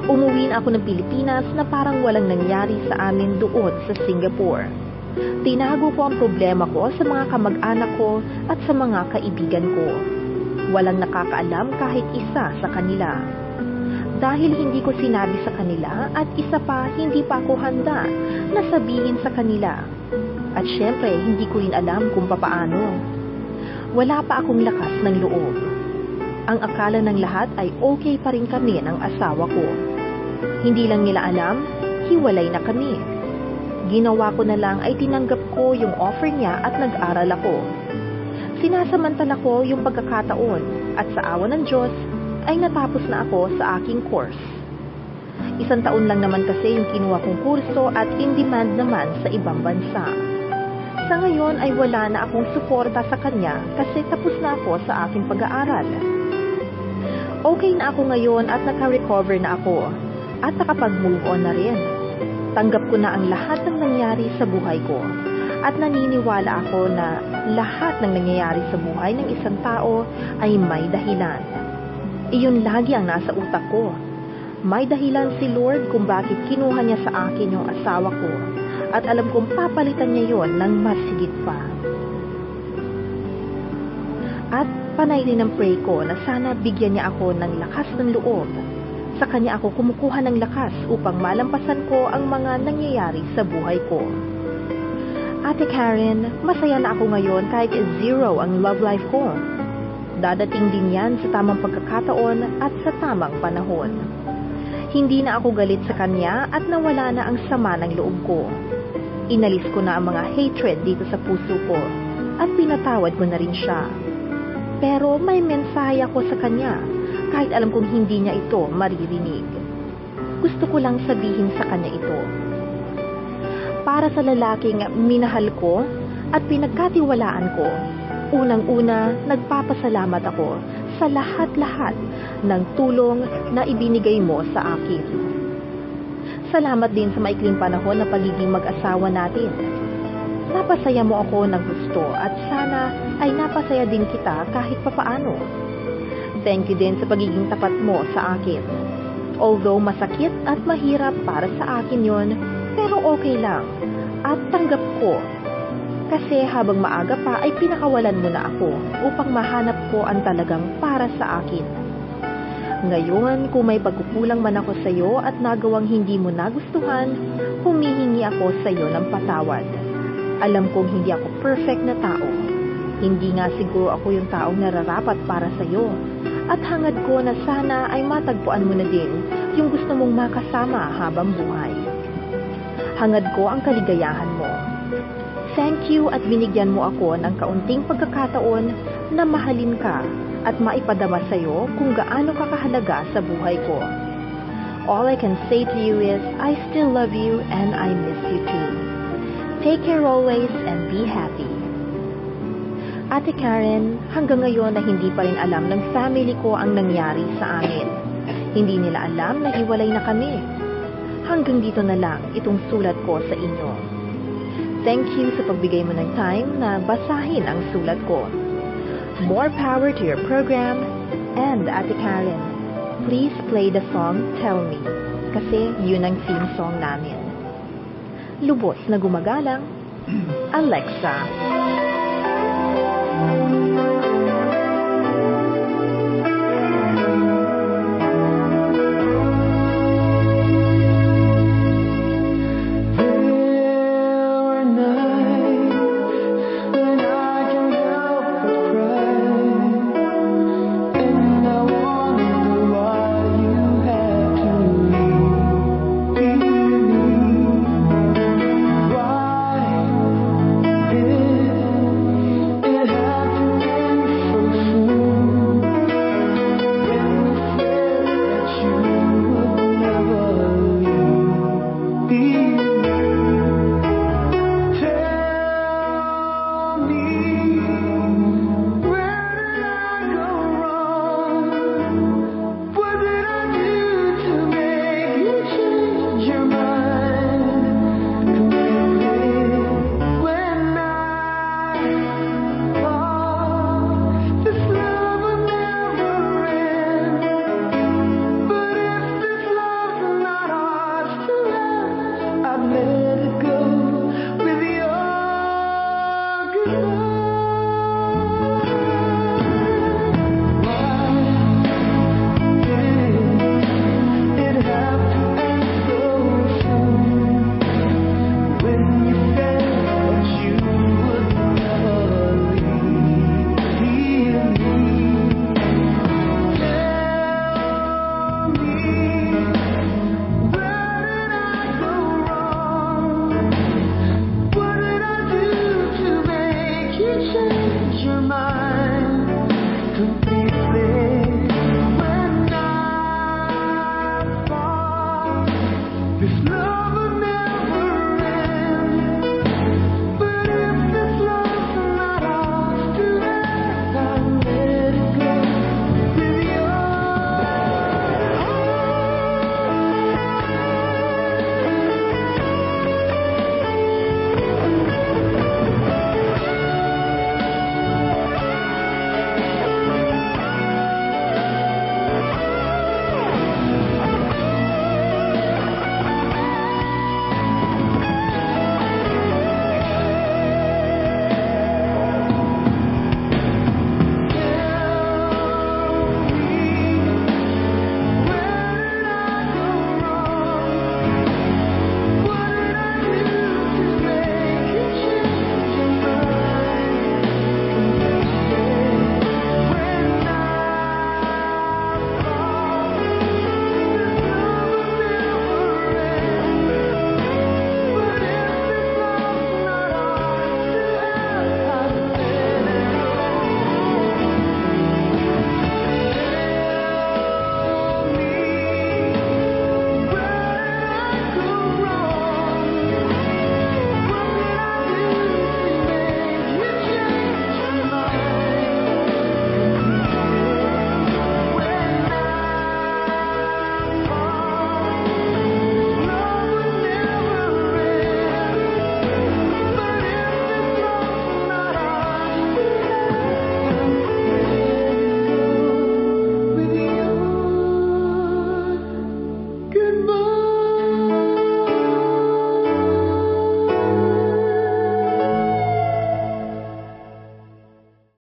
Umuwi na ako ng Pilipinas na parang walang nangyari sa amin doon sa Singapore. Tinago ko ang problema ko sa mga kamag-anak ko at sa mga kaibigan ko. Walang nakakaalam kahit isa sa kanila. Dahil hindi ko sinabi sa kanila at isa pa hindi pa ako handa na sabihin sa kanila. At syempre hindi ko rin alam kung papaano. Wala pa akong lakas ng loob. Ang akala ng lahat ay okay pa rin kami ng asawa ko. Hindi lang nila alam, hiwalay na kami. Ginawa ko na lang ay tinanggap ko yung offer niya at nag-aral ako. Sinasamantala ko yung pagkakataon at sa awa ng Diyos ay natapos na ako sa aking course. 1 taon lang naman kasi yung kinuha kong kurso at in demand naman sa ibang bansa. Sa ngayon ay wala na akong suporta sa kanya kasi tapos na ako sa aking pag-aaral. Okay na ako ngayon at naka-recover na ako at nakapag-move on na rin. Tanggap ko na ang lahat ng nangyari sa buhay ko at naniniwala ako na lahat ng nangyayari sa buhay ng isang tao ay may dahilan. Iyon lagi ang nasa utak ko. May dahilan si Lord kung bakit kinuha niya sa akin yung asawa ko at alam kong papalitan niya yon ng mas higit pa. At panay din ang pray ko na sana bigyan niya ako ng lakas ng loob. Sa kanya ako kumukuha ng lakas upang malampasan ko ang mga nangyayari sa buhay ko. Ate Karen, masaya na ako ngayon kahit 0 ang love life ko. Dadating din yan sa tamang pagkakataon at sa tamang panahon. Hindi na ako galit sa kanya at nawala na ang sama ng loob ko. Inalis ko na ang mga hatred dito sa puso ko at pinatawad ko na rin siya. Pero may mensahe ako sa kanya kahit alam kong hindi niya ito maririnig. Gusto ko lang sabihin sa kanya ito. Para sa lalaking minahal ko at pinagkatiwalaan ko, unang-una, nagpapasalamat ako sa lahat-lahat ng tulong na ibinigay mo sa akin. Salamat din sa maikling panahon na pagiging mag-asawa natin. Napasaya mo ako ng gusto at sana ay napasaya din kita kahit papaano. Thank you din sa pagiging tapat mo sa akin. Although masakit at mahirap para sa akin yon, pero okay lang at tanggap ko. Kasi habang maaga pa ay pinakawalan mo na ako upang mahanap ko ang talagang para sa akin. Ngayon, kung may pagkukulang man ako sa iyo at nagawang hindi mo nagustuhan, humihingi ako sa iyo ng patawad. Alam kong hindi ako perfect na tao. Hindi nga siguro ako yung taong nararapat para sa iyo. At hangad ko na sana ay matagpuan mo na din yung gusto mong makasama habang buhay. Hangad ko ang kaligayahan mo. Thank you at binigyan mo ako ng kaunting pagkakataon na mahalin ka at maipadama sa iyo kung gaano ka kahalaga sa buhay ko. All I can say to you is, I still love you and I miss you too. Take care always and be happy. Ate Karen, hanggang ngayon na hindi pa rin alam ng family ko ang nangyari sa amin. Hindi nila alam na hiwalay na kami. Hanggang dito na lang itong sulat ko sa inyo. Thank you sa pagbigay mo ng time na basahin ang sulat ko. More power to your program. And Ate Karen, please play the song Tell Me. Kasi yun ang theme song namin. Lubos na gumagalang, Alexa. If